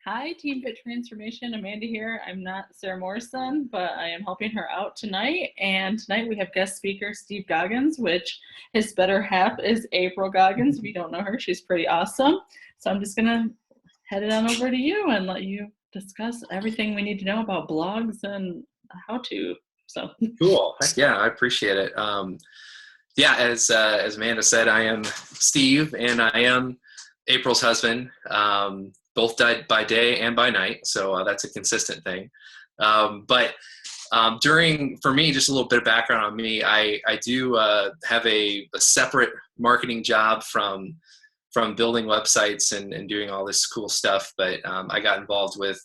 Hi, Team Fit Transformation. Amanda here. I'm not Sarah Morrison, but I am helping her out tonight. And tonight we have guest speaker Steve Goggins, which his better half is April Goggins. If you don't know her, she's pretty awesome. So I'm just going to head it on over to you and let you discuss everything we need to know about blogs and how to. So Cool. Heck yeah, I appreciate it. Yeah, as Amanda said, I am Steve, and I am April's husband. Both died by day and by night, so that's a consistent thing. For me, just a little bit of background on me. I do have a separate marketing job from building websites and doing all this cool stuff. But I got involved with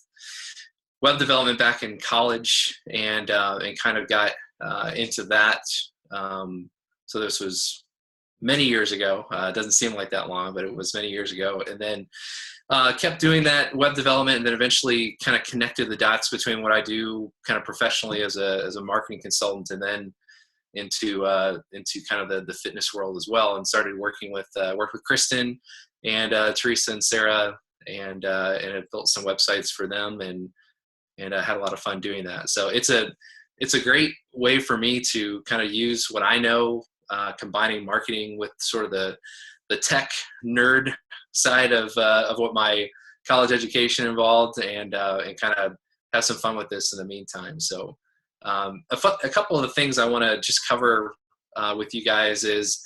web development back in college and kind of got into that. So this was many years ago. It doesn't seem like that long, but it was many years ago. And then kept doing that web development, and then eventually kind of connected the dots between what I do kind of professionally as a marketing consultant, and then into kind of the fitness world as well, and started working with Kristen and Teresa and Sarah, and have built some websites for them, and I had a lot of fun doing that. So it's a great way for me to kind of use what I know, combining marketing with sort of the tech nerd side of what my college education involved, and kind of have some fun with this in the meantime. So a couple of the things I want to just cover with you guys is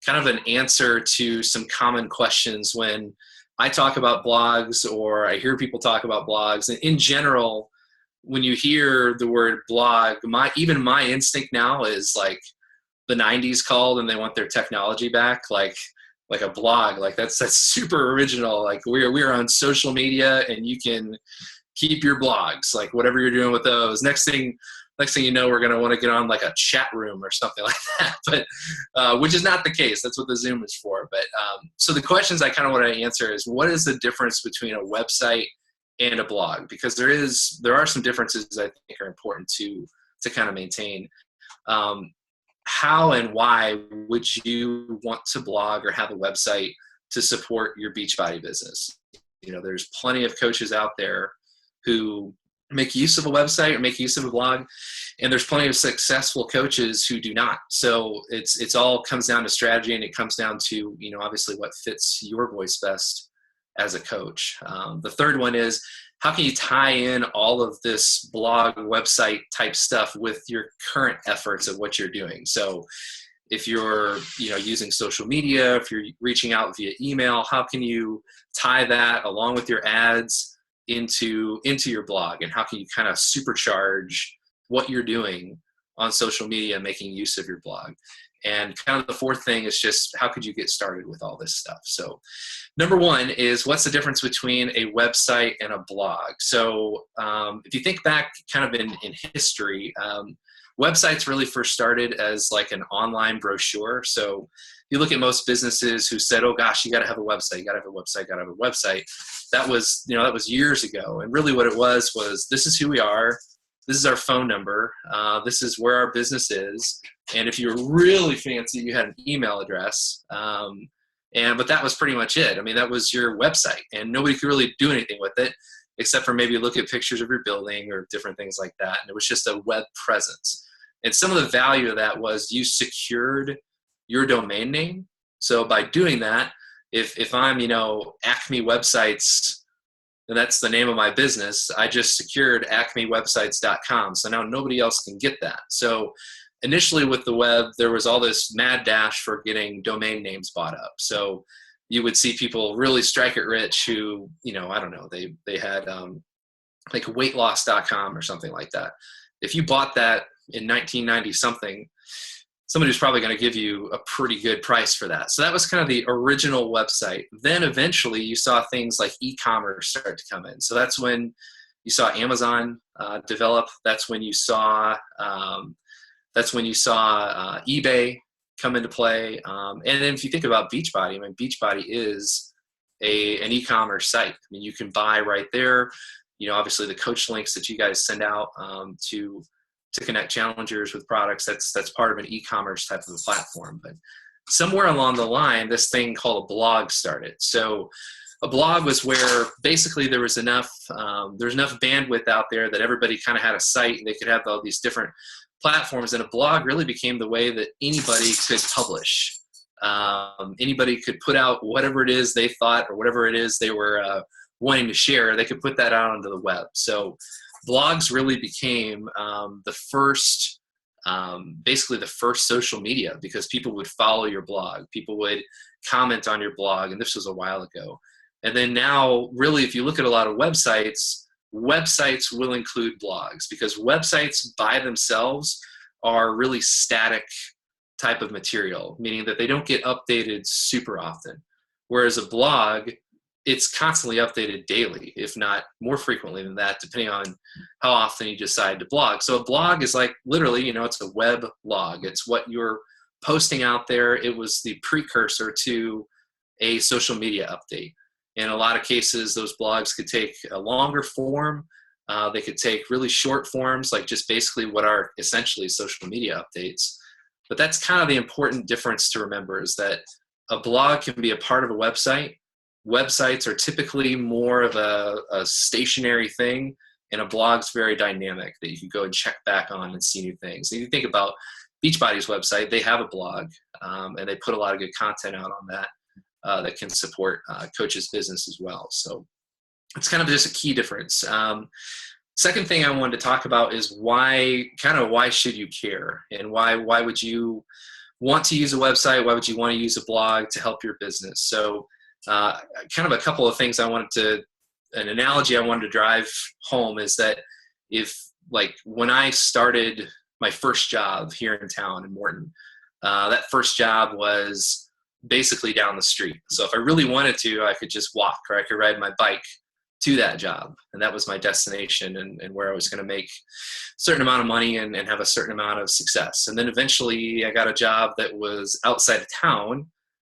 kind of an answer to some common questions when I talk about blogs, or I hear people talk about blogs. And in general, when you hear the word blog, my instinct now is like the 90s called and they want their technology back, like a blog. Like that's super original. Like we're on social media and you can keep your blogs, like whatever you're doing with those. Next thing you know, we're going to want to get on like a chat room or something like that, but which is not the case. That's what the Zoom is for. But so the questions I kind of want to answer is, what is the difference between a website and a blog? Because there are some differences I think are important to kind of maintain. How and why would you want to blog or have a website to support your Beachbody business? You know, there's plenty of coaches out there who make use of a website or make use of a blog, and there's plenty of successful coaches who do not. So it's all comes down to strategy, and it comes down to, you know, obviously what fits your voice best as a coach. The third one is, how can you tie in all of this blog website type stuff with your current efforts of what you're doing? So if you're, you know, using social media, if you're reaching out via email, how can you tie that along with your ads into your blog? And how can you kind of supercharge what you're doing on social media, making use of your blog? And kind of the fourth thing is just, how could you get started with all this stuff? So number one is, what's the difference between a website and a blog? So if you think back kind of in history, websites really first started as like an online brochure. So you look at most businesses who said, oh gosh, you got to have a website, you got to have a website, got to have a website. That was years ago. And really what it was, this is who we are. This is our phone number. This is where our business is. And if you were really fancy, you had an email address. But that was pretty much it. I mean, that was your website, and nobody could really do anything with it except for maybe look at pictures of your building or different things like that. And it was just a web presence. And some of the value of that was you secured your domain name. So by doing that, if I'm, you know, Acme Websites, and that's the name of my business, I just secured acmewebsites.com. So now nobody else can get that. So initially with the web, there was all this mad dash for getting domain names bought up. So you would see people really strike it rich who, you know, I don't know, they had like weightloss.com or something like that. If you bought that in 1990 something, somebody was probably going to give you a pretty good price for that. So that was kind of the original website. Then eventually you saw things like e-commerce start to come in. So that's when you saw Amazon develop. That's when you saw eBay come into play. And then if you think about Beachbody, I mean, Beachbody is an e-commerce site. I mean, you can buy right there. You know, obviously the coach links that you guys send out to connect challengers with products, that's part of an e-commerce type of a platform. But somewhere along the line, this thing called a blog started. So a blog was where basically there was enough bandwidth out there that everybody kind of had a site and they could have all these different platforms. And a blog really became the way that anybody could publish. Anybody could put out whatever it is they thought or whatever it is they were wanting to share. They could put that out onto the web. So blogs really became basically the first social media, because people would follow your blog. People would comment on your blog. And this was a while ago. And then now, really, if you look at a lot of websites will include blogs, because websites by themselves are really static type of material, meaning that they don't get updated super often. Whereas a blog, it's constantly updated daily, if not more frequently than that, depending on how often you decide to blog. So a blog is like literally, it's a web log. It's what you're posting out there. It was the precursor to a social media update. In a lot of cases, those blogs could take a longer form. They could take really short forms, like just basically what are essentially social media updates. But that's kind of the important difference to remember, is that a blog can be a part of a website. Websites are typically more of a stationary thing, and a blog's very dynamic, that you can go and check back on and see new things. And if you think about Beachbody's website, they have a blog, and they put a lot of good content out on that. That can support coaches' business as well. So it's kind of just a key difference. Second thing I wanted to talk about is why should you care, and why would you want to use a website? Why would you want to use a blog to help your business? So kind of a couple of things an analogy I wanted to drive home is that when I started my first job here in town in Morton, that first job was basically down the street. So if I really wanted to, I could just walk, or I could ride my bike to that job. And that was my destination, and where I was going to make a certain amount of money and have a certain amount of success. And then eventually I got a job that was outside of town.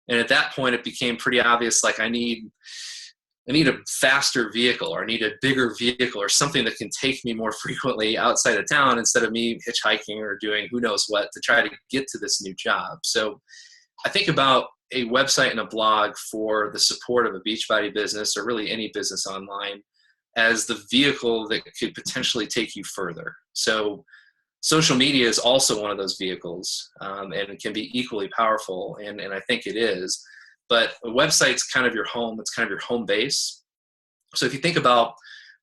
And at that point it became pretty obvious, like I need a faster vehicle, or I need a bigger vehicle, or something that can take me more frequently outside of town instead of me hitchhiking or doing who knows what to try to get to this new job. So I think about a website and a blog for the support of a Beachbody business, or really any business online, as the vehicle that could potentially take you further. So social media is also one of those vehicles, and it can be equally powerful, and I think it is. But a website's kind of your home. It's kind of your home base. So if you think about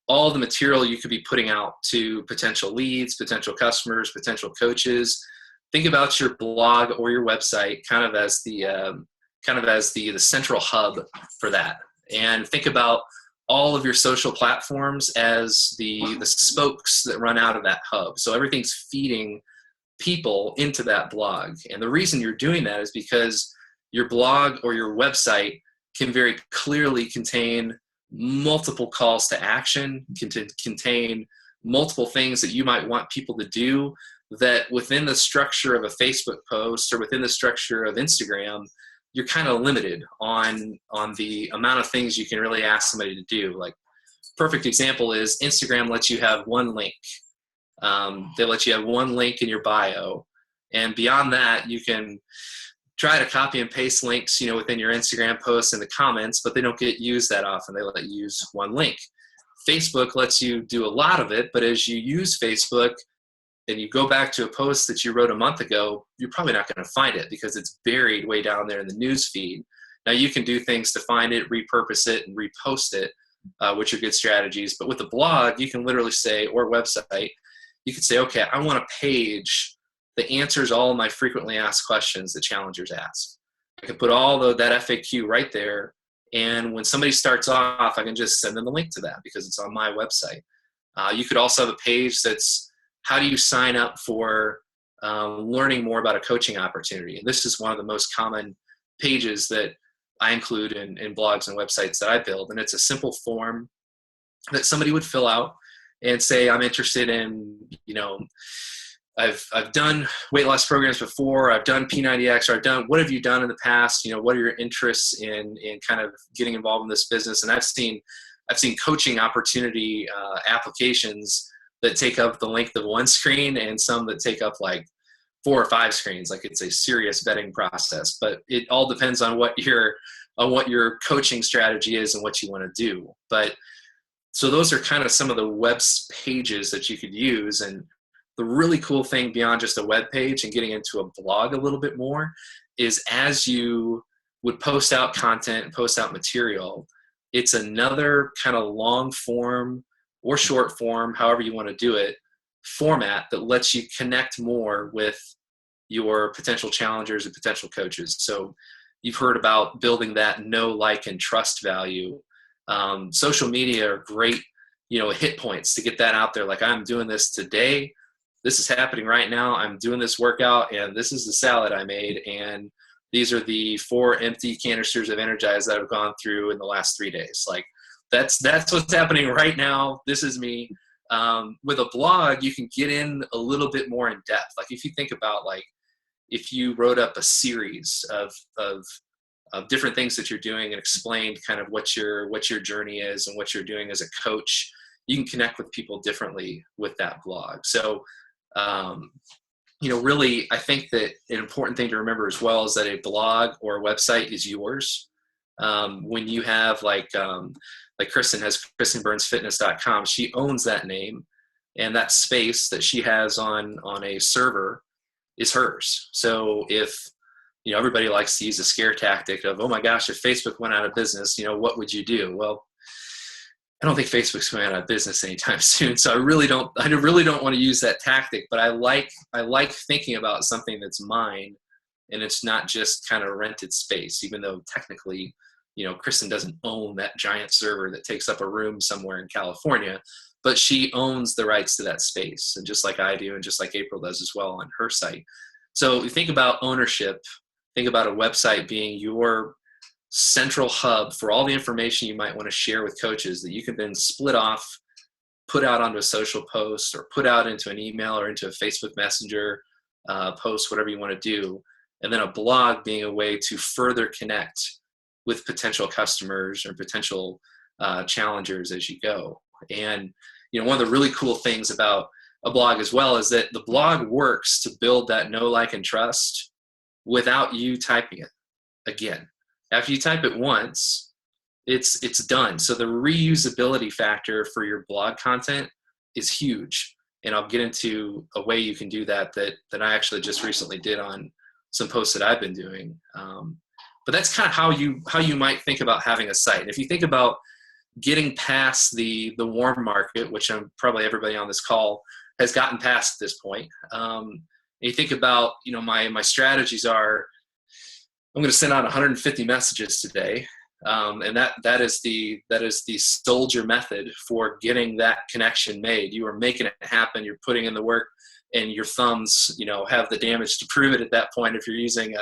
all the material you could be putting out to potential leads, potential customers, potential coaches, think about your blog or your website kind of as the central hub for that. And think about all of your social platforms as the spokes that run out of that hub. So everything's feeding people into that blog. And the reason you're doing that is because your blog or your website can very clearly contain multiple calls to action, can contain multiple things that you might want people to do, that within the structure of a Facebook post or within the structure of Instagram, you're kind of limited on the amount of things you can really ask somebody to do. Like, perfect example is Instagram lets you have one link. They let you have one link in your bio. And beyond that, you can try to copy and paste links, within your Instagram posts in the comments, but they don't get used that often. They let you use one link. Facebook lets you do a lot of it, but as you use Facebook and you go back to a post that you wrote a month ago, you're probably not going to find it because it's buried way down there in the news feed. Now you can do things to find it, repurpose it, and repost it, which are good strategies. But with a blog, you can literally say, or website, you could say, okay, I want a page that answers all of my frequently asked questions that challengers ask. I can put all that FAQ right there. And when somebody starts off, I can just send them the link to that because it's on my website. You could also have a page that's, how do you sign up for learning more about a coaching opportunity? And this is one of the most common pages that I include in blogs and websites that I build. And it's a simple form that somebody would fill out and say, I'm interested in, I've done weight loss programs before, I've done P90X, or what have you done in the past? What are your interests in kind of getting involved in this business? And I've seen coaching opportunity applications that take up the length of one screen, and some that take up like 4 or 5 screens. Like, it's a serious vetting process, but it all depends on what your what your coaching strategy is and what you want to do. But so those are kind of some of the web pages that you could use. And the really cool thing beyond just a web page and getting into a blog a little bit more is as you would post out content and post out material, it's another kind of long form or short form, however you want to do it, format that lets you connect more with your potential challengers and potential coaches. So you've heard about building that know, like, and trust value. Social media are great, hit points to get that out there. Like, I'm doing this today. This is happening right now. I'm doing this workout, and this is the salad I made. And these are the 4 empty canisters of Energize that I've gone through in the last 3 days. Like, that's what's happening right now. This is me. With a blog, you can get in a little bit more in depth. Like, if you think about, like, if you wrote up a series of different things that you're doing and explained kind of what your journey is and what you're doing as a coach, you can connect with people differently with that blog. So, really, I think that an important thing to remember as well is that a blog or a website is yours. When you have like Kristen has KristenBurnsFitness.com, she owns that name, and that space that she has on a server is hers. So if, everybody likes to use a scare tactic of, oh my gosh, if Facebook went out of business, what would you do? Well, I don't think Facebook's going out of business anytime soon. So I really don't want to use that tactic, but I like thinking about something that's mine and it's not just kind of rented space, even though technically, Kristen doesn't own that giant server that takes up a room somewhere in California, but she owns the rights to that space. And just like I do, and just like April does as well on her site. So you think about ownership, think about a website being your central hub for all the information you might want to share with coaches that you can then split off, put out onto a social post or put out into an email or into a Facebook Messenger post, whatever you want to do. And then a blog being a way to further connect with potential customers or potential challengers as you go. And, one of the really cool things about a blog as well is that the blog works to build that know, like, and trust without you typing it again. After you type it once, it's done. So the reusability factor for your blog content is huge. And I'll get into a way you can do that I actually just recently did on some posts that I've been doing. But that's kind of how you might think about having a site. And if you think about getting past the warm market, which probably everybody on this call has gotten past at this point, and you think about, my strategies are, I'm going to send out 150 messages today, and that is the soldier method for getting that connection made. You are making it happen. You're putting in the work, and your thumbs, have the damage to prove it at that point. If you're using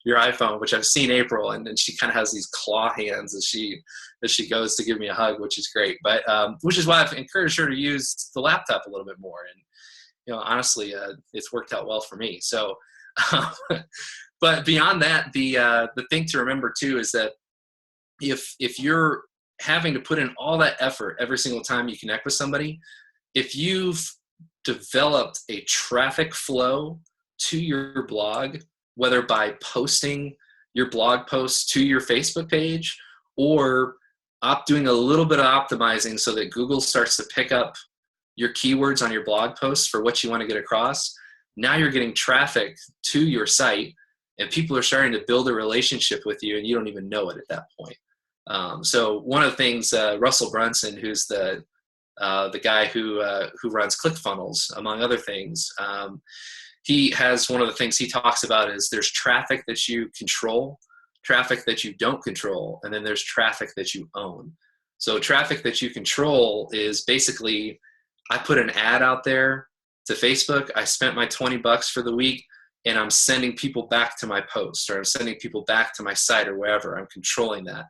your iPhone, which I've seen April, and she kind of has these claw hands as she goes to give me a hug, which is great. But which is why I've encouraged her to use the laptop a little bit more. And honestly, it's worked out well for me. So. But beyond that, the thing to remember too is that if you're having to put in all that effort every single time you connect with somebody, if you've developed a traffic flow to your blog, whether by posting your blog posts to your Facebook page or doing a little bit of optimizing so that Google starts to pick up your keywords on your blog posts for what you want to get across, now you're getting traffic to your site. And people are starting to build a relationship with you, and you don't even know it at that point. So one of the things, Russell Brunson, who's the guy who runs ClickFunnels, among other things, he has one of the things he talks about is there's traffic that you control, traffic that you don't control, and then there's traffic that you own. So traffic that you control is basically, I put an ad out there to Facebook. I spent my $20 for the week, and I'm sending people back to my post, or I'm sending people back to my site or wherever. I'm controlling that.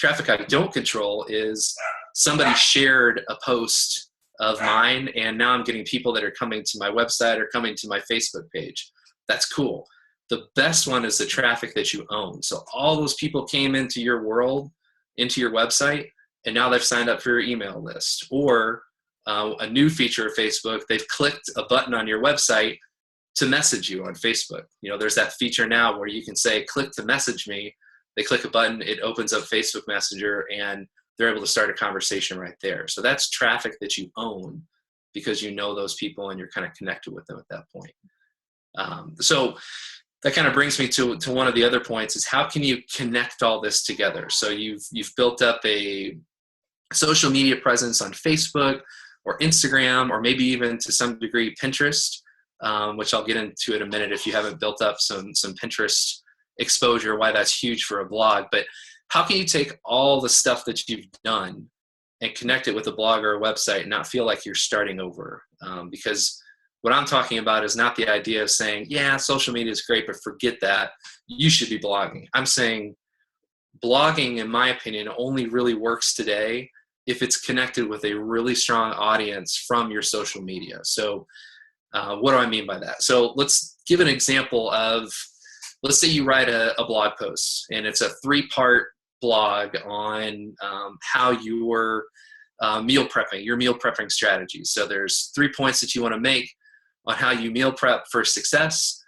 Traffic I don't control is somebody shared a post of mine, and now I'm getting people that are coming to my website or coming to my Facebook page. That's cool. The best one is the traffic that you own. So all those people came into your world, into your website, and now they've signed up for your email list. Or a new feature of Facebook, they've clicked a button on your website to message you on Facebook. There's that feature now where you can say, click to message me. they click a button, it opens up Facebook Messenger, and they're able to start a conversation right there. So that's traffic that you own because you know those people and you're kind of connected with them at that point. So that kind of brings me to one of the other points is how can you connect all this together? So you've built up a social media presence on Facebook or Instagram, or maybe even to some degree Pinterest, which I'll get into in a minute if you haven't built up some Pinterest exposure, why that's huge for a blog. But how can you take all the stuff that you've done and connect it with a blog or a website and not feel like you're starting over? Because what I'm talking about is not the idea of saying, yeah, social media is great, but forget that. You should be blogging. I'm saying blogging, in my opinion, only really works today if it's connected with a really strong audience from your social media. So what do I mean by that? So let's give an example of, let's say you write a blog post and it's a 3-part blog on how you were meal prepping, your meal prepping strategies. So there's 3 points that you want to make on how you meal prep for success.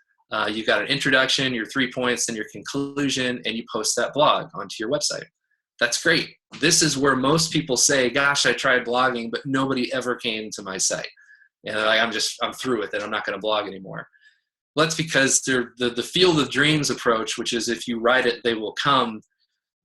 You've got an introduction, your 3 points, and your conclusion, and you post that blog onto your website. That's great. This is where most people say, gosh, I tried blogging, but nobody ever came to my site. And like, I'm through with it. I'm not going to blog anymore. Well, that's because the field of dreams approach, which is if you write it, they will come,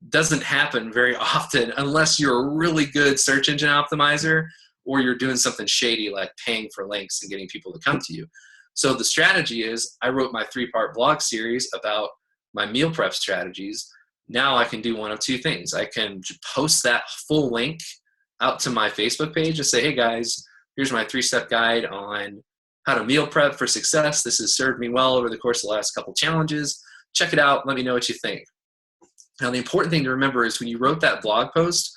doesn't happen very often unless you're a really good search engine optimizer or you're doing something shady like paying for links and getting people to come to you. So the strategy is I wrote my 3-part blog series about my meal prep strategies. Now I can do one of 2 things. I can post that full link out to my Facebook page and say, hey guys, here's my 3-step guide on how to meal prep for success. This has served me well over the course of the last couple challenges. Check it out. Let me know what you think. Now, the important thing to remember is when you wrote that blog post,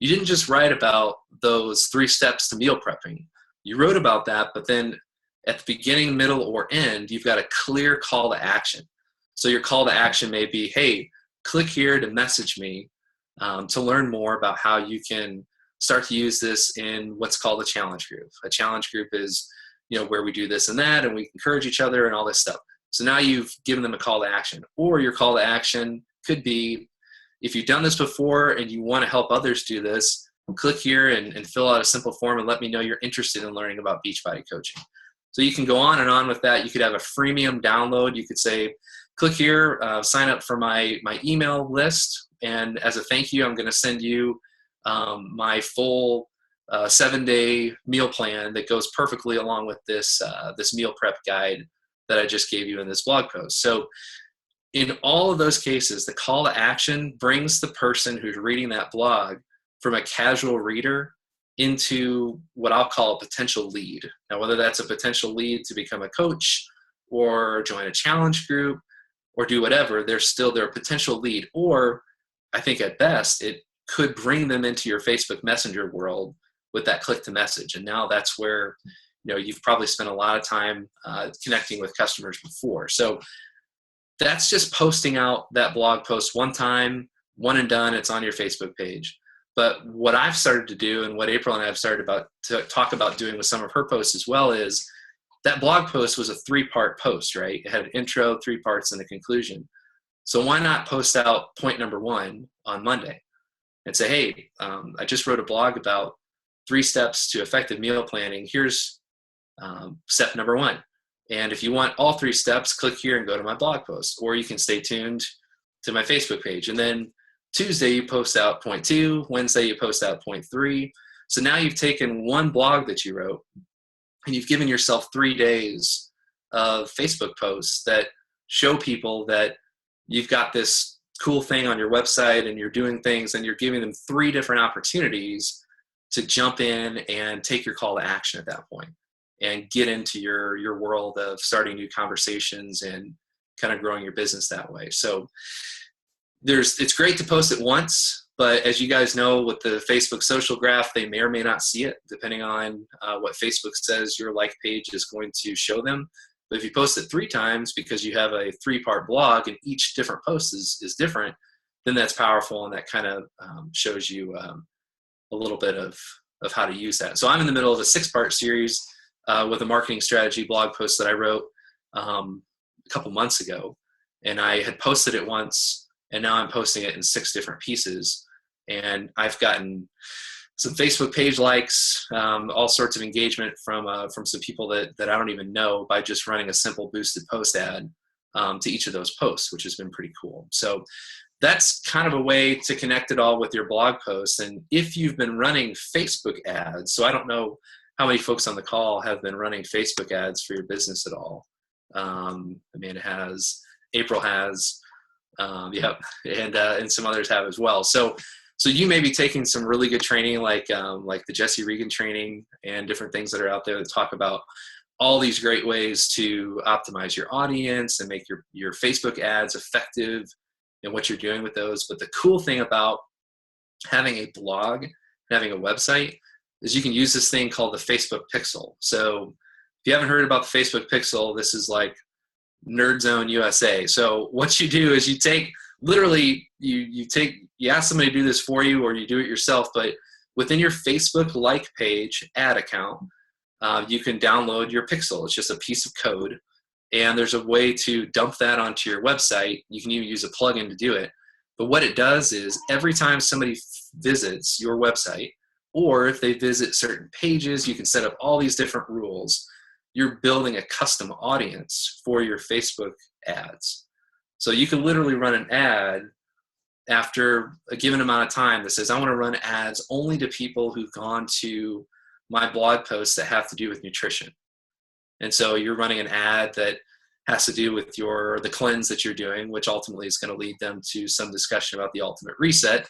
you didn't just write about those 3 steps to meal prepping. You wrote about that, but then at the beginning, middle, or end, you've got a clear call to action. So your call to action may be, hey, click here to message me to learn more about how you can start to use this in what's called a challenge group. A challenge group is, where we do this and that, and we encourage each other and all this stuff. So now you've given them a call to action. Or your call to action could be, if you've done this before and you want to help others do this, click here and fill out a simple form and let me know you're interested in learning about Beachbody coaching. So you can go on and on with that. You could have a freemium download. You could say, click here, sign up for my email list, and as a thank you, I'm going to send you my full 7-day meal plan that goes perfectly along with this meal prep guide that I just gave you in this blog post. So in all of those cases, the call to action brings the person who's reading that blog from a casual reader into what I'll call a potential lead. Now, whether that's a potential lead to become a coach or join a challenge group or do whatever, they're still their potential lead. Or I think at best, it could bring them into your Facebook Messenger world with that click to message. And now that's where, you've probably spent a lot of time connecting with customers before. So that's just posting out that blog post one time, one and done, it's on your Facebook page. But what I've started to do, and what April and I have started to talk about doing with some of her posts as well, is that blog post was a 3-part post, right? It had an intro, 3 parts, and a conclusion. So why not post out point number 1 on Monday and say, hey, I just wrote a blog about 3 steps to effective meal planning. Here's step number 1. And if you want all 3 steps, click here and go to my blog post. Or you can stay tuned to my Facebook page. And then Tuesday, you post out point 2. Wednesday, you post out point 3. So now you've taken one blog that you wrote and you've given yourself 3 days of Facebook posts that show people that you've got this cool thing on your website and you're doing things and you're giving them 3 different opportunities to jump in and take your call to action at that point and get into your world of starting new conversations and kind of growing your business that way. So it's great to post it once, but as you guys know, with the Facebook social graph, they may or may not see it depending on what Facebook says your like page is going to show them. But if you post it 3 times because you have a 3-part blog and each different post is different, then that's powerful, and that kind of shows you a little bit of how to use that. So I'm in the middle of a 6-part series with a marketing strategy blog post that I wrote a couple months ago, and I had posted it once, and now I'm posting it in 6 different pieces. And I've gotten some Facebook page likes, all sorts of engagement from some people that I don't even know by just running a simple boosted post ad to each of those posts, which has been pretty cool. So that's kind of a way to connect it all with your blog posts. And if you've been running Facebook ads, so I don't know how many folks on the call have been running Facebook ads for your business at all. Amanda has, April has, yep, and some others have as well. So you may be taking some really good training, like the Jesse Regan training and different things that are out there that talk about all these great ways to optimize your audience and make your Facebook ads effective and what you're doing with those. But the cool thing about having a blog, having a website, is you can use this thing called the Facebook Pixel. So if you haven't heard about the Facebook Pixel, this is like Nerd Zone USA. So what you do is you take, literally, you ask somebody to do this for you, or you do it yourself, but within your Facebook like page ad account, you can download your Pixel. It's just a piece of code, and there's a way to dump that onto your website. You can even use a plugin to do it. But what it does is every time somebody visits your website, or if they visit certain pages, you can set up all these different rules. You're building a custom audience for your Facebook ads. So you can literally run an ad after a given amount of time that says, I want to run ads only to people who've gone to my blog posts that have to do with nutrition. And so you're running an ad that has to do with the cleanse that you're doing, which ultimately is going to lead them to some discussion about the ultimate reset.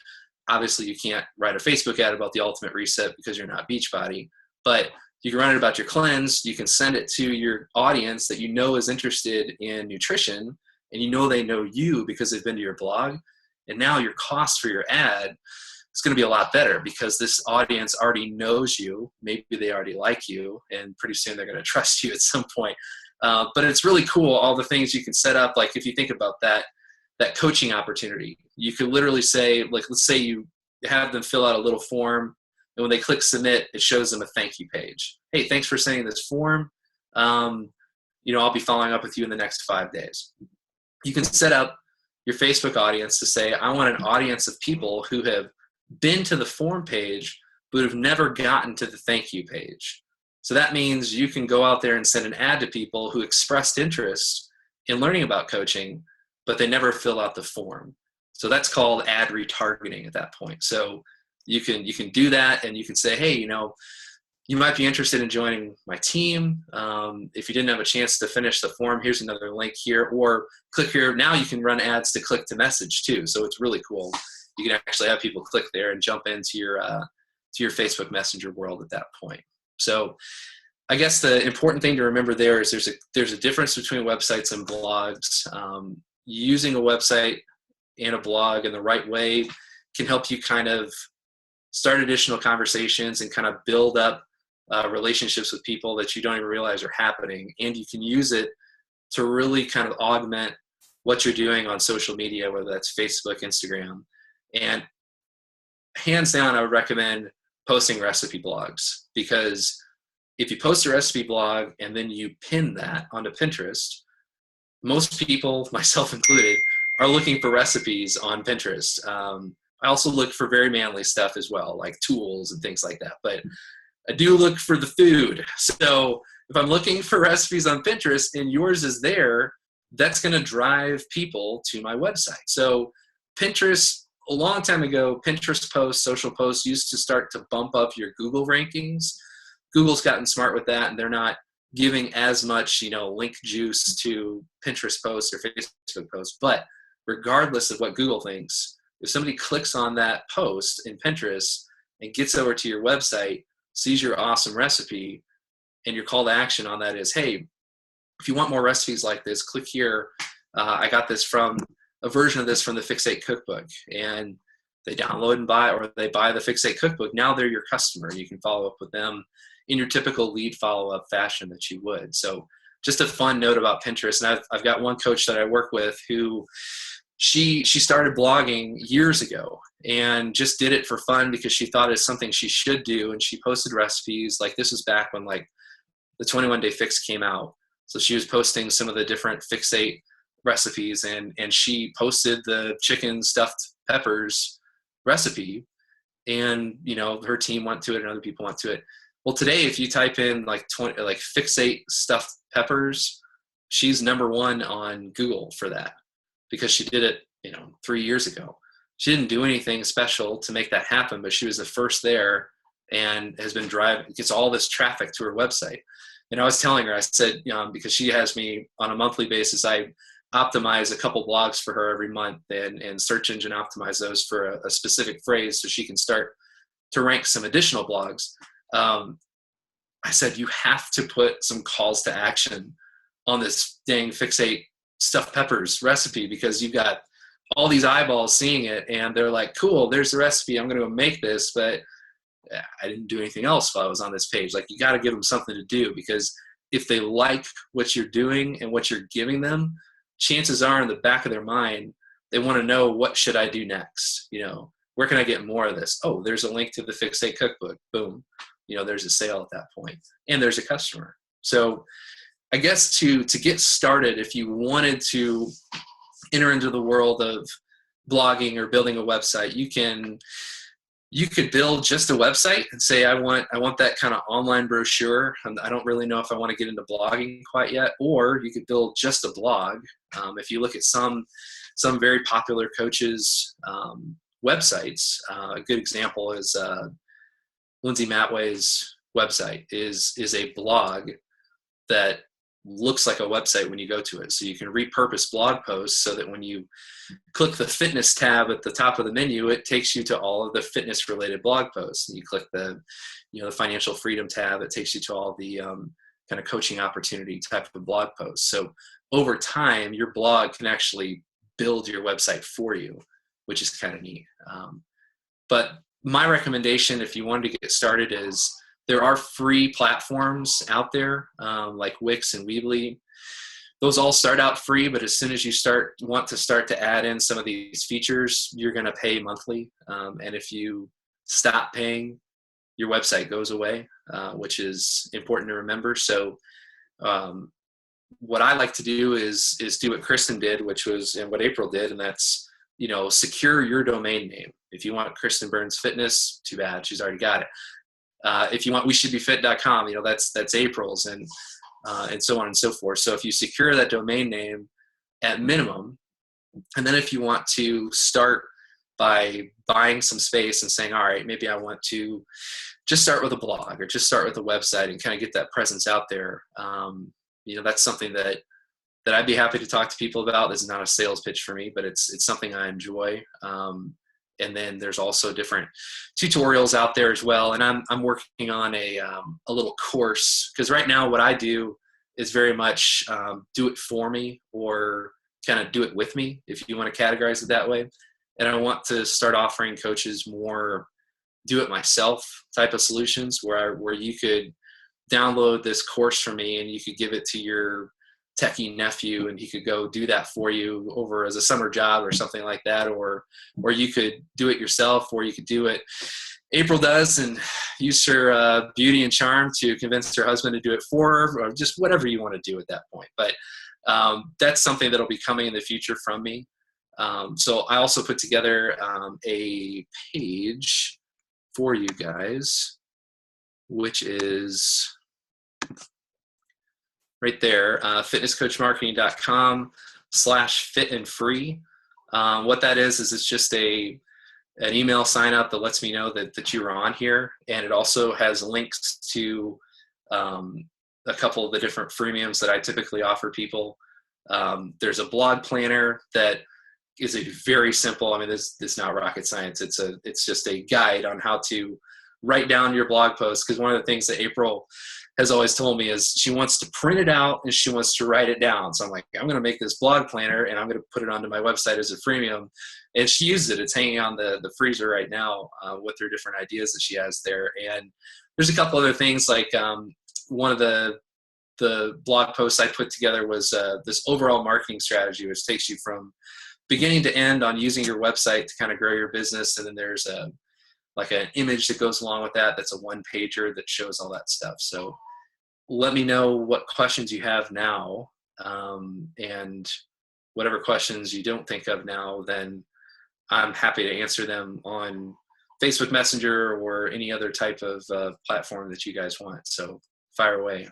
Obviously, you can't write a Facebook ad about the ultimate reset because you're not Beachbody, but you can run it about your cleanse. You can send it to your audience that you know is interested in nutrition, and you know they know you because they've been to your blog. And now your cost for your ad is going to be a lot better because this audience already knows you. Maybe they already like you, and pretty soon they're going to trust you at some point. But it's really cool, all the things you can set up. Like if you think about that coaching opportunity, you could literally say, like, let's say you have them fill out a little form, and when they click submit, it shows them a thank you page. Hey, thanks for sending this form. I'll be following up with you in the next 5 days. You can set up your Facebook audience to say, I want an audience of people who have been to the form page but have never gotten to the thank you page. So that means you can go out there and send an ad to people who expressed interest in learning about coaching, but they never fill out the form. So that's called ad retargeting at that point. So you can do that, and you can say, hey, you might be interested in joining my team. If you didn't have a chance to finish the form, here's another link here, or click here. Now you can run ads to click to message too. So it's really cool. You can actually have people click there and jump into your Facebook Messenger world at that point. So I guess the important thing to remember there is there's a difference between websites and blogs. Using a website and a blog in the right way can help you kind of start additional conversations and kind of build up relationships with people that you don't even realize are happening. And you can use it to really kind of augment what you're doing on social media, whether that's Facebook, Instagram. And hands down, I would recommend posting recipe blogs, because if you post a recipe blog and then you pin that onto Pinterest, most people, myself included, are looking for recipes on Pinterest. I also look for very manly stuff as well, like tools and things like that. But I do look for the food. So if I'm looking for recipes on Pinterest and yours is there, that's going to drive people to my website. So Pinterest, a long time ago, Pinterest posts, social posts used to start to bump up your Google rankings. Google's gotten smart with that, and they're not giving as much, link juice to Pinterest posts or Facebook posts. But regardless of what Google thinks, if somebody clicks on that post in Pinterest and gets over to your website, sees your awesome recipe, and your call to action on that is, hey, if you want more recipes like this, click here. I got this from a version of this from the Fix8 cookbook, and they download and buy, or they buy the Fix8 cookbook. Now they're your customer. You can follow up with them in your typical lead follow-up fashion that you would. So just a fun note about Pinterest. And I've got one coach that I work with who she started blogging years ago and just did it for fun because she thought it's something she should do. And she posted recipes. Like, this was back when like the 21 Day Fix came out. So she was posting some of the different Fix8 recipes, and she posted the chicken stuffed peppers recipe, and her team went to it and other people went to it. Well, today if you type in like fixate stuffed peppers, she's #1 on Google for that, because she did it 3 years ago. She didn't do anything special to make that happen, but she was the first there and has been gets all this traffic to her website. And I was telling her, I said, because she has me on a monthly basis, I optimize a couple blogs for her every month and search engine optimize those for a specific phrase so she can start to rank some additional blogs. I said, you have to put some calls to action on this dang fixate stuffed peppers recipe, because you've got all these eyeballs seeing it and they're like, cool, there's the recipe, I'm going to make this, but I didn't do anything else while I was on this page. Like, you got to give them something to do, because if they like what you're doing and what you're giving them, chances are in the back of their mind, they want to know, what should I do next? Where can I get more of this? Oh, there's a link to the Fixate cookbook. Boom. There's a sale at that point, and there's a customer. So I guess to get started, if you wanted to enter into the world of blogging or building a website, you could build just a website and say, I want that kind of online brochure. I don't really know if I want to get into blogging quite yet. Or you could build just a blog. If you look at some very popular coaches' websites, a good example is Lindsay Matway's website is a blog that looks like a website when you go to it. So you can repurpose blog posts so that when you click the fitness tab at the top of the menu, it takes you to all of the fitness related blog posts. And you click the financial freedom tab, it takes you to all the kind of coaching opportunity type of blog posts. So over time, your blog can actually build your website for you, which is kind of neat. But my recommendation, if you wanted to get started, is there are free platforms out there like Wix and Weebly. Those all start out free, but as soon as you want to add in some of these features, you're going to pay monthly. And if you stop paying, your website goes away, which is important to remember. So what I like to do is do what Kristen did, and what April did, and that's secure your domain name. If you want Kristen Burns Fitness, too bad, she's already got it. If you want weshouldbefit.com, that's April's, and so on and so forth. So if you secure that domain name at minimum, and then if you want to start by buying some space and saying, all right, maybe I want to just start with a blog or just start with a website and kind of get that presence out there. That's something that I'd be happy to talk to people about. This is not a sales pitch for me, but it's something I enjoy. And then there's also different tutorials out there as well. And I'm working on a little course, because right now what I do is very much do it for me, or kind of do it with me, if you want to categorize it that way. And I want to start offering coaches more do it myself type of solutions, where you could download this course from me and you could give it to your techie nephew and he could go do that for you over as a summer job or something like that, or you could do it yourself, or you could do it April does and use her beauty and charm to convince her husband to do it for her, or just whatever you want to do at that point. But that's something that'll be coming in the future from me. So I also put together a page for you guys, which is right there, fitnesscoachmarketing.com/fit-and-free. What that is it's just an email sign up that lets me know that you are on here. And it also has links to a couple of the different freemiums that I typically offer people. There's a blog planner that is a very simple, this is not rocket science. It's just a guide on how to write down your blog post. Because one of the things that April has always told me is she wants to print it out and she wants to write it down. So I'm like, I'm going to make this blog planner and I'm going to put it onto my website as a freemium. And she uses it. It's hanging on the freezer right now with her different ideas that she has there. And there's a couple other things, like one of the blog posts I put together was this overall marketing strategy, which takes you from beginning to end on using your website to kind of grow your business. And then there's like an image that goes along with that. That's a one-pager that shows all that stuff. So let me know what questions you have now. And whatever questions you don't think of now, then I'm happy to answer them on Facebook Messenger or any other type of platform that you guys want. So fire away.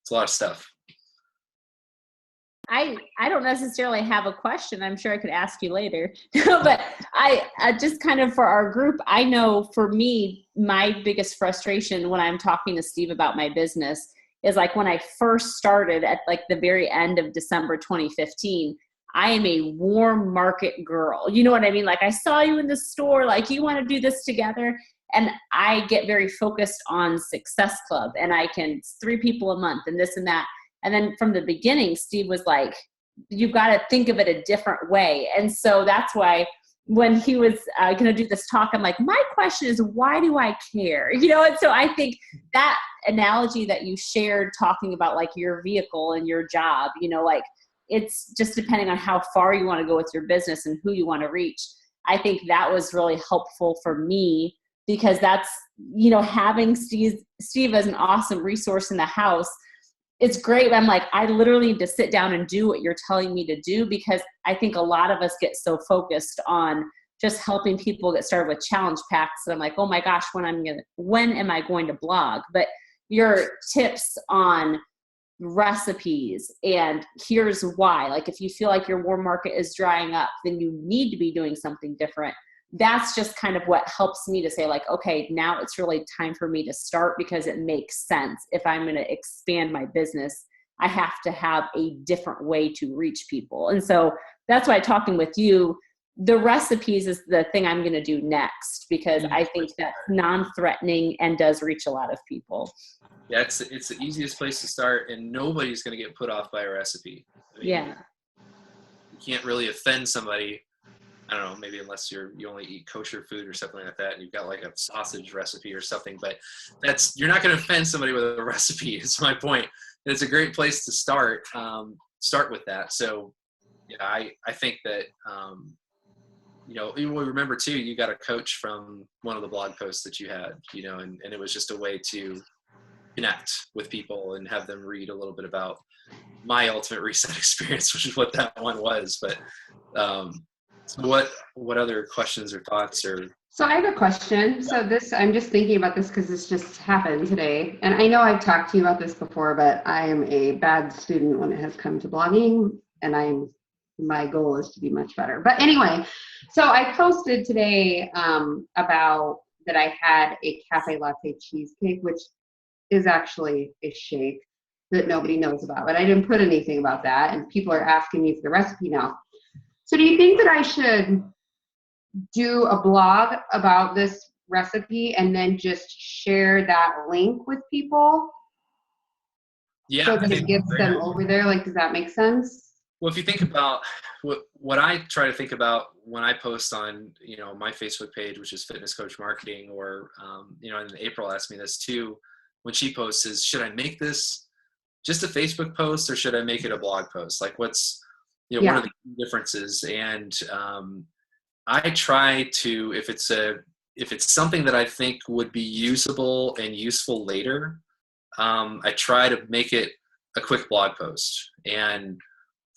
It's a lot of stuff. I don't necessarily have a question. I'm sure I could ask you later. But I just kind of for our group, I know for me, my biggest frustration when I'm talking to Steve about my business is like when I first started at like the very end of December 2015, I am a warm market girl. You know what I mean? Like I saw you in the store, like you want to do this together. And I get very focused on Success Club and it's 3 people a month and this and that. And then from the beginning, Steve was like, you've got to think of it a different way. And so that's why when he was going to do this talk, I'm like, my question is, why do I care? You know, and so I think that analogy that you shared talking about like your vehicle and your job, you know, like it's just depending on how far you want to go with your business and who you want to reach. I think that was really helpful for me because that's, you know, having Steve as an awesome resource in the house. It's great. I'm like, I literally need to sit down and do what you're telling me to do because I think a lot of us get so focused on just helping people get started with challenge packs. And I'm like, oh my gosh, when am I going to blog? But your tips on recipes and here's why, like if you feel like your warm market is drying up, then you need to be doing something different. That's just kind of what helps me to say like, okay, now it's really time for me to start because it makes sense. If I'm going to expand my business, I have to have a different way to reach people. And so that's why talking with you, the recipes is the thing I'm going to do next because I think that's non-threatening and does reach a lot of people. Yeah, it's the easiest place to start and nobody's going to get put off by a recipe. I mean, Yeah. You can't really offend somebody. I don't know, maybe unless you only eat kosher food or something like that and you've got like a sausage recipe or something, but you're not going to offend somebody with a recipe is my point. And it's a great place to start with that. So yeah, I think that, you know, you will remember too, you got a coach from one of the blog posts that you had, you know, and it was just a way to connect with people and have them read a little bit about my ultimate reset experience, which is what that one was. But, so what other questions or thoughts or? So I have a question. So I'm just thinking about this because this just happened today. And I know I've talked to you about this before, but I am a bad student when it has come to blogging and my goal is to be much better. But anyway, so I posted today about that I had a cafe latte cheesecake, which is actually a shake that nobody knows about, but I didn't put anything about that. And people are asking me for the recipe now. So do you think that I should do a blog about this recipe and then just share that link with people? Yeah. So that it gets them over there? Like, does that make sense? Well, if you think about what I try to think about when I post on, you know, my Facebook page, which is Fitness Coach Marketing, or, you know, and April asked me this too, when she posts is, should I make this just a Facebook post or should I make it a blog post? Like what's, you know, what are the key differences? And I try to, if it's something that I think would be usable and useful later, I try to make it a quick blog post and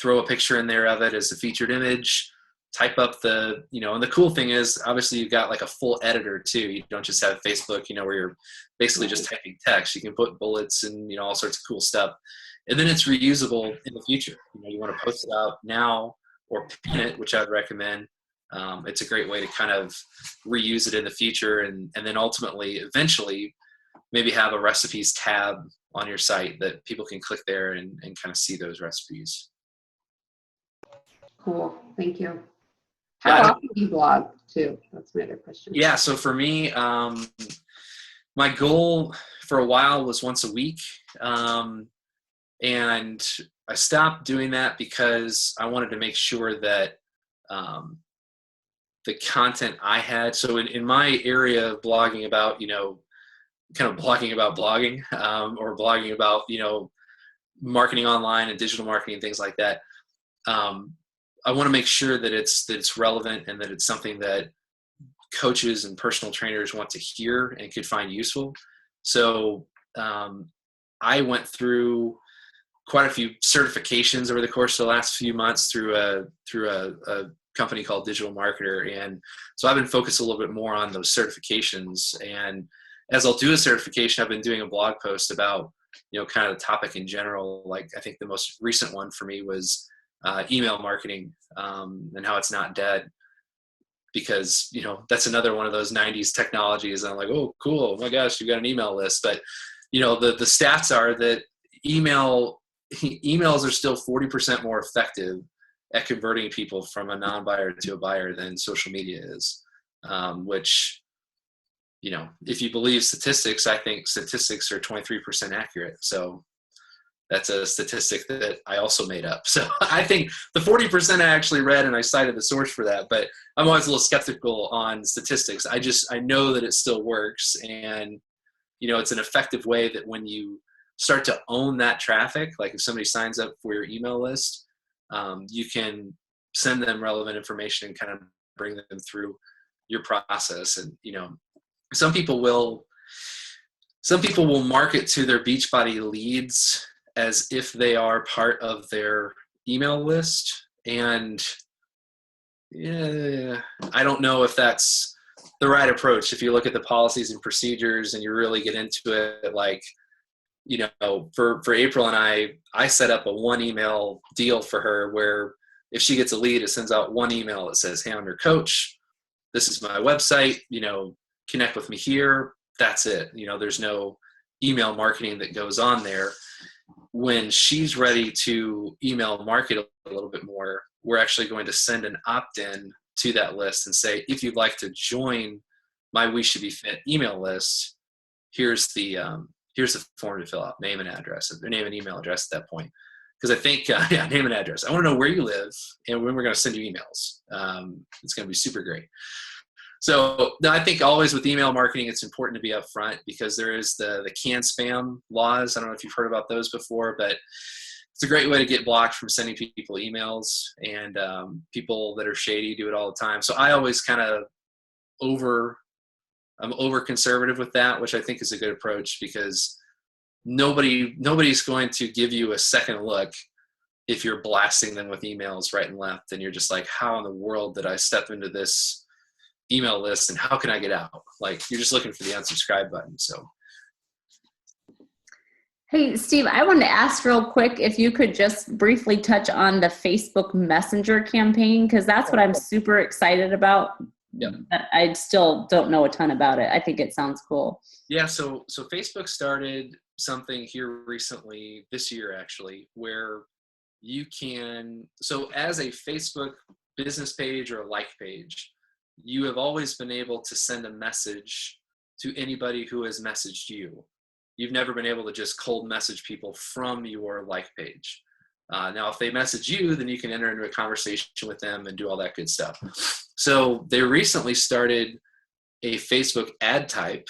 throw a picture in there of it as a featured image, type up the, you know, and the cool thing is obviously you've got like a full editor too. You don't just have Facebook, you know, where you're basically just typing text. You can put bullets and, you know, all sorts of cool stuff. And then it's reusable in the future. You know, you want to post it out now or pin it, which I'd recommend. It's a great way to kind of reuse it in the future and then ultimately, eventually, maybe have a recipes tab on your site that people can click there and kind of see those recipes. Cool. Thank you. How often do you blog too? That's my other question. Yeah. So for me, my goal for a while was once a week. And I stopped doing that because I wanted to make sure that the content I had, so in my area of blogging about, you know, kind of blogging about blogging, or blogging about, you know, marketing online and digital marketing and things like that, I want to make sure that it's relevant and that it's something that coaches and personal trainers want to hear and could find useful. So I went through quite a few certifications over the course of the last few months through a company called Digital Marketer. And so I've been focused a little bit more on those certifications. And as I'll do a certification, I've been doing a blog post about, kind of the topic in general. Like, I think the most recent one for me was email marketing, and how it's not dead, because, that's another one of those 90s technologies. And I'm like, oh, cool. Oh my gosh, you've got an email list. But, the stats are that emails are still 40% more effective at converting people from a non-buyer to a buyer than social media is, which, if you believe statistics, I think statistics are 23% accurate. So that's a statistic that I also made up. So I think the 40% I actually read, and I cited the source for that, but I'm always a little skeptical on statistics. I know that it still works, and, it's an effective way that when you start to own that traffic, like if somebody signs up for your email list, you can send them relevant information and kind of bring them through your process. And, some people will market to their Beachbody leads as if they are part of their email list. And yeah, I don't know if that's the right approach. If you look at the policies and procedures and you really get into it, like, for April and I set up a one email deal for her where if she gets a lead, it sends out one email that says, hey, I'm your coach. This is my website, connect with me here. That's it. There's no email marketing that goes on there. When she's ready to email market a little bit more, we're actually going to send an opt-in to that list and say, if you'd like to join my We Should Be Fit email list, here's the form to fill out, name and address, or name and email address at that point. Because I think, name and address. I want to know where you live and when we're going to send you emails. It's going to be super great. So I think always with email marketing, it's important to be upfront, because there is the can spam laws. I don't know if you've heard about those before, but it's a great way to get blocked from sending people emails, and people that are shady do it all the time. So I always kind of I'm over conservative with that, which I think is a good approach, because nobody's going to give you a second look if you're blasting them with emails right and left, and you're just like, how in the world did I step into this email list and how can I get out? Like, you're just looking for the unsubscribe button. So Hey, Steve, I wanted to ask real quick if you could just briefly touch on the Facebook Messenger campaign, because that's what I'm super excited about. Yeah. I still don't know a ton about it. I think it sounds cool. Yeah, so Facebook started something here recently, this year actually, where you can, so as a Facebook business page or a like page, you have always been able to send a message to anybody who has messaged you. You've never been able to just cold message people from your like page. Now, if they message you, then you can enter into a conversation with them and do all that good stuff. So they recently started a Facebook ad type,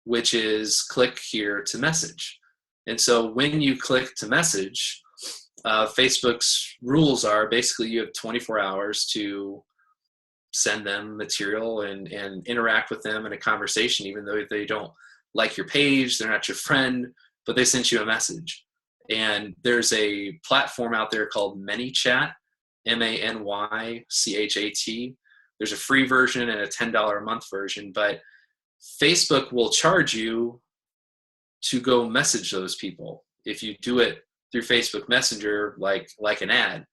which is click here to message. And so when you click to message, Facebook's rules are basically you have 24 hours to send them material and interact with them in a conversation, even though they don't like your page, they're not your friend, but they sent you a message. And there's a platform out there called ManyChat, ManyChat. There's a free version and a $10 a month version, but Facebook will charge you to go message those people if you do it through Facebook Messenger, like an ad.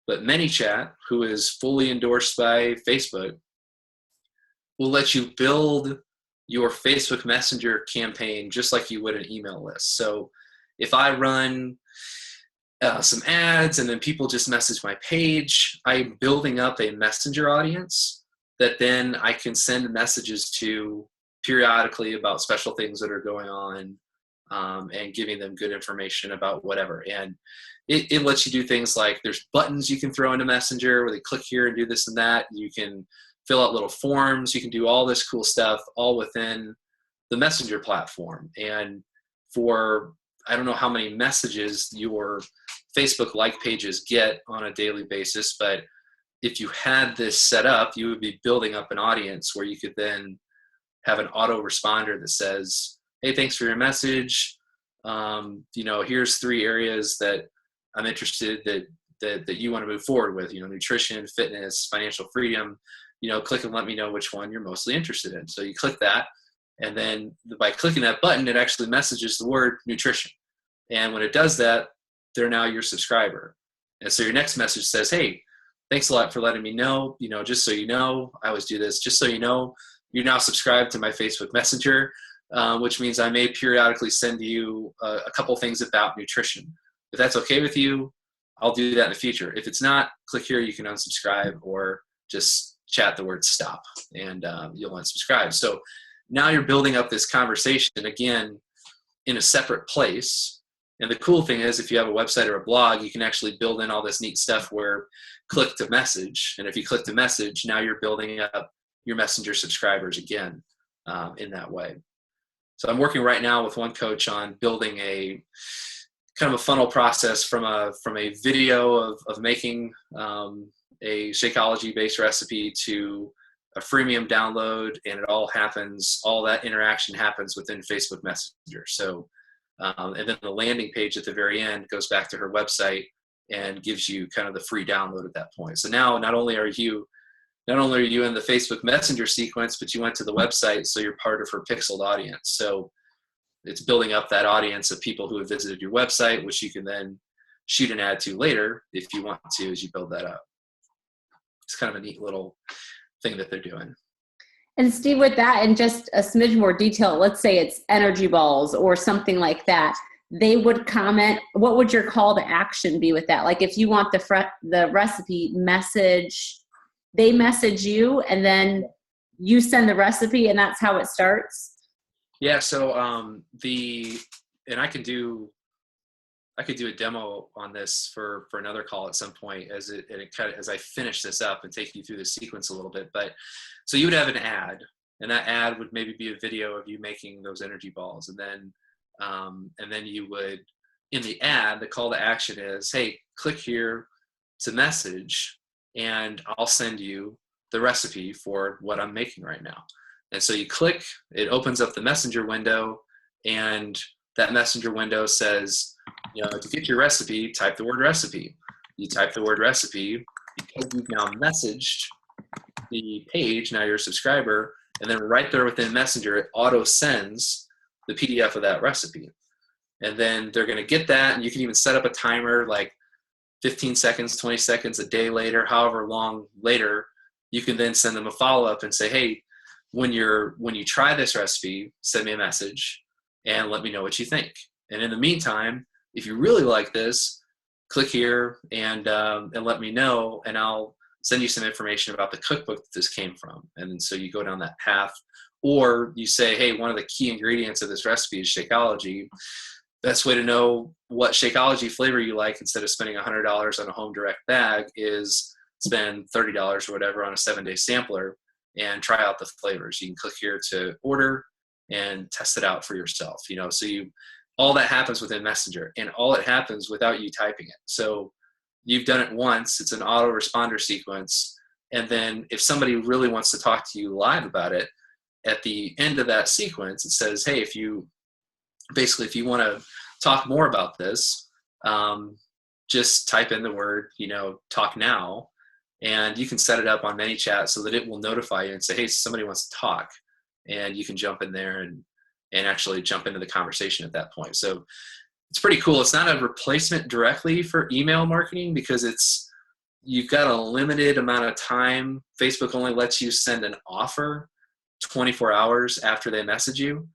But ManyChat, who is fully endorsed by Facebook, will let you build your Facebook Messenger campaign just like you would an email list. So if I run some ads and then people just message my page, I'm building up a messenger audience that then I can send messages to periodically about special things that are going on, and giving them good information about whatever. And it lets you do things like there's buttons you can throw into Messenger where they click here and do this and that. You can fill out little forms. You can do all this cool stuff all within the Messenger platform. And for, I don't know how many messages your Facebook like pages get on a daily basis, but if you had this set up, you would be building up an audience where you could then have an auto responder that says, hey, thanks for your message. Here's 3 areas that I'm interested that you want to move forward with, nutrition, fitness, financial freedom, click and let me know which one you're mostly interested in. So you click that, and then by clicking that button, it actually messages the word nutrition. And when it does that, they're now your subscriber. And so your next message says, hey, thanks a lot for letting me know, just so you know, I always do this, just so you know, you're now subscribed to my Facebook Messenger, which means I may periodically send you a couple things about nutrition. If that's okay with you, I'll do that in the future. If it's not, click here, you can unsubscribe, or just chat the word stop, and you'll unsubscribe. So now you're building up this conversation again in a separate place. And the cool thing is, if you have a website or a blog, you can actually build in all this neat stuff where click to message. And if you click to message, now you're building up your Messenger subscribers again in that way. So I'm working right now with one coach on building a kind of a funnel process from a video of making a Shakeology-based recipe to a freemium download, and all that interaction happens within Facebook Messenger. So, and then the landing page at the very end goes back to her website and gives you kind of the free download at that point. So now not only are you in the Facebook Messenger sequence, but you went to the website, so you're part of her pixeled audience. So it's building up that audience of people who have visited your website, which you can then shoot an ad to later if you want to, as you build that up. It's kind of a neat little thing that they're doing. And Steve, with that, and just a smidge more detail, let's say it's energy balls or something like that, they would comment. What would your call to action be with that? Like if you want the recipe message, they message you and then you send the recipe, and that's how it starts? Yeah. So and I could do a demo on this for another call at some point as I finish this up and take you through the sequence a little bit. But so you would have an ad, and that ad would maybe be a video of you making those energy balls. And then you would, in the ad, the call to action is, hey, click here to message, and I'll send you the recipe for what I'm making right now. And so you click, it opens up the messenger window, and that messenger window says, to get your recipe, type the word recipe. You type the word recipe, because you've now messaged the page, now you're a subscriber, and then right there within Messenger, it auto sends the PDF of that recipe. And then they're going to get that, and you can even set up a timer like 15 seconds, 20 seconds, a day later, however long later. You can then send them a follow-up and say, hey, when you try this recipe, send me a message and let me know what you think. And in the meantime, if you really like this, click here and let me know, and I'll send you some information about the cookbook that this came from. And so you go down that path. Or you say, hey, one of the key ingredients of this recipe is Shakeology. Best way to know what Shakeology flavor you like, instead of spending $100 on a home direct bag, is spend $30 or whatever on a 7-day sampler and try out the flavors. You can click here to order and test it out for yourself. So all that happens within Messenger, and all it happens without you typing it. So you've done it once. It's an autoresponder sequence. And then if somebody really wants to talk to you live about it, at the end of that sequence, it says, hey, if you want to talk more about this, just type in the word, talk now, and you can set it up on ManyChat so that it will notify you and say, hey, somebody wants to talk, and you can jump in there and actually jump into the conversation at that point. So it's pretty cool. It's not a replacement directly for email marketing, because you've got a limited amount of time. Facebook only lets you send an offer 24 hours after they message you.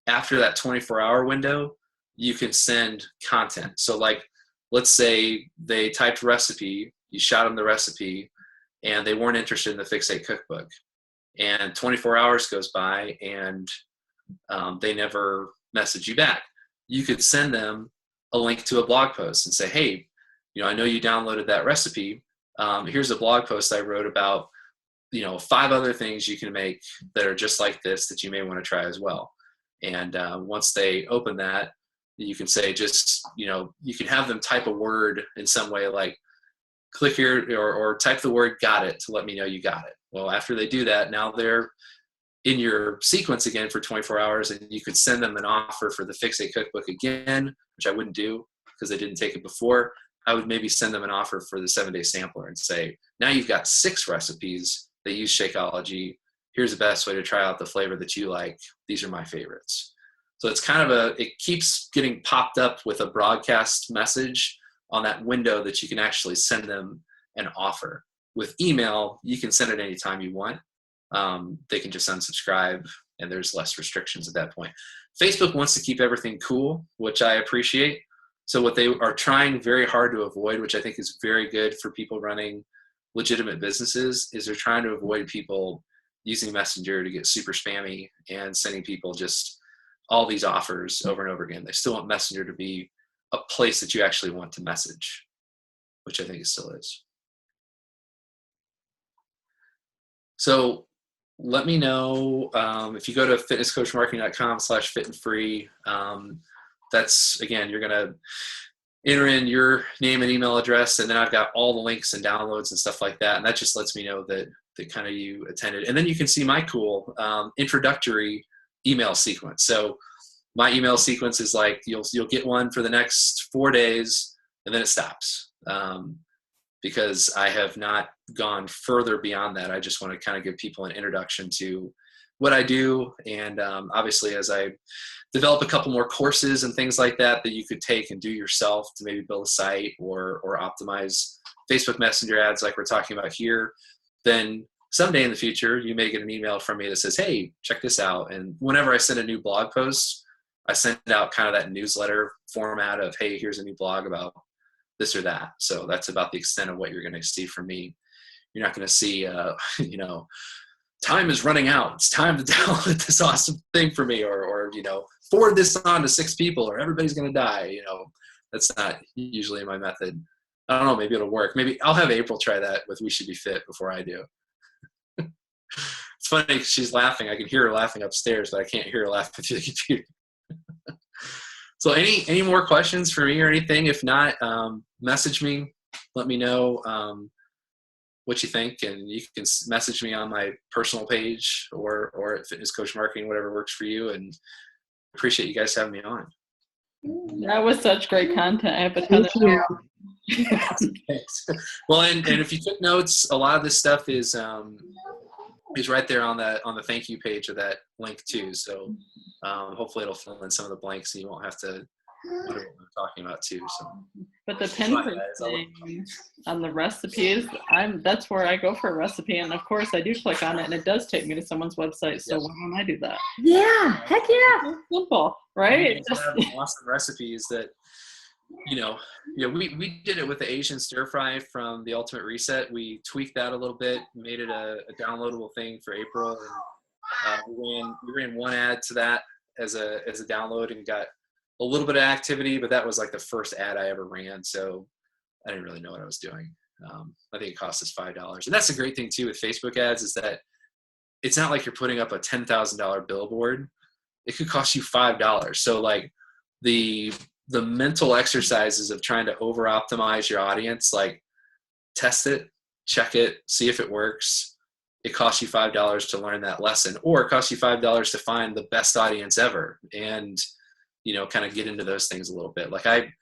After that 24-hour window, you can send content. So like, let's say they typed recipe, you shot them the recipe, and they weren't interested in the Fix8 cookbook. And 24 hours goes by, and they never message you back. You could send them a link to a blog post and say, hey, I know you downloaded that recipe. Here's a blog post I wrote about 5 other things you can make that are just like this that you may want to try as well. And once they open that, you can say, you can have them type a word in some way, like click here or type the word got it to let me know you got it. Well, after they do that, now they're in your sequence again for 24 hours, and you could send them an offer for the Fix8 cookbook again, which I wouldn't do because they didn't take it before. I would maybe send them an offer for the 7-day sampler and say, now you've got 6 recipes that use Shakeology. Here's the best way to try out the flavor that you like. These are my favorites. So it's kind of it keeps getting popped up with a broadcast message on that window that you can actually send them an offer. With email, you can send it anytime you want. They can just unsubscribe, and there's less restrictions at that point. Facebook wants to keep everything cool, which I appreciate. So what they are trying very hard to avoid, which I think is very good for people running legitimate businesses, is they're trying to avoid people using Messenger to get super spammy and sending people just all these offers over and over again. They still want Messenger to be a place that you actually want to message, which I think it still is. So let me know if you go to fitnesscoachmarketing.com/fitandfree. That's, again, you're going to enter in your name and email address, and then I've got all the links and downloads and stuff like that. And that just lets me know that kind of you attended. And then you can see my cool introductory email sequence. So my email sequence is like, you'll get one for the next 4 days, and then it stops. Because I have not gone further beyond that. I just want to kind of give people an introduction to what I do. And obviously, as I develop a couple more courses and things like that that you could take and do yourself to maybe build a site or optimize Facebook Messenger ads like we're talking about here, then someday in the future, you may get an email from me that says, hey, check this out. And whenever I send a new blog post, I send out kind of that newsletter format of, hey, here's a new blog about this or that. So that's about the extent of what you're going to see from me. You're not going to see, time is running out. It's time to download this awesome thing for me, or forward this on to 6 people, or everybody's going to die. That's not usually my method. I don't know. Maybe it'll work. Maybe I'll have April try that with We Should Be Fit before I do. It's funny because she's laughing. I can hear her laughing upstairs, but I can't hear her laughing through the computer. So any more questions for me or anything? If not, message me. Let me know what you think, and you can message me on my personal page or at Fitness Coach Marketing, whatever works for you. And appreciate you guys having me on. That was such great content. I have a ton Thank you. Thanks. Well, and if you took notes, a lot of this stuff is right there on the thank you page of that link too. So hopefully it'll fill in some of the blanks, and you won't have to wonder what I'm talking about too. So, but the Pinterest thing on the recipes, that's where I go for a recipe, and of course I do click on it, and it does take me to someone's website. So why don't I do that? Yeah, heck yeah. It's simple, right? Just have awesome recipes that we did it with the Asian stir fry from the Ultimate Reset. We tweaked that a little bit, made it a downloadable thing for April, and we ran one ad to that as a download and got a little bit of activity, but that was like the first ad I ever ran, so I didn't really know what I was doing. I think it cost us $5, and that's the great thing too with Facebook ads, is that it's not like you're putting up a $10,000 billboard. It could cost you $5. So like the mental exercises of trying to over optimize your audience, like test it, check it, see if it works. It costs you $5 to learn that lesson, or it costs you $5 to find the best audience ever. And, kind of get into those things a little bit. Like I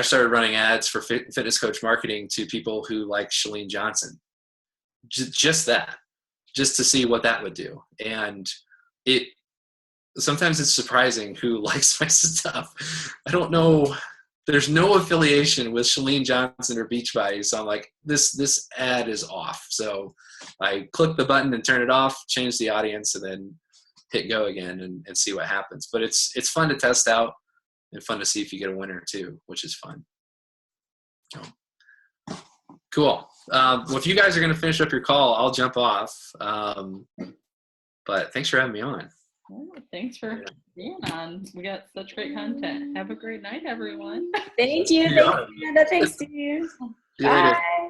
started running ads for Fitness Coach Marketing to people who like Chalene Johnson, just to see what that would do. And sometimes it's surprising who likes my stuff. I don't know. There's no affiliation with Chalene Johnson or Beachbody. So I'm like, this ad is off. So I click the button and turn it off, change the audience, and then hit go again and see what happens. But it's fun to test out and fun to see if you get a winner too, which is fun. So, cool. Well, if you guys are going to finish up your call, I'll jump off. But thanks for having me on. Oh, thanks for being on. We got such great content. Have a great night, everyone. Thank you. Thanks to you. See you later. Bye.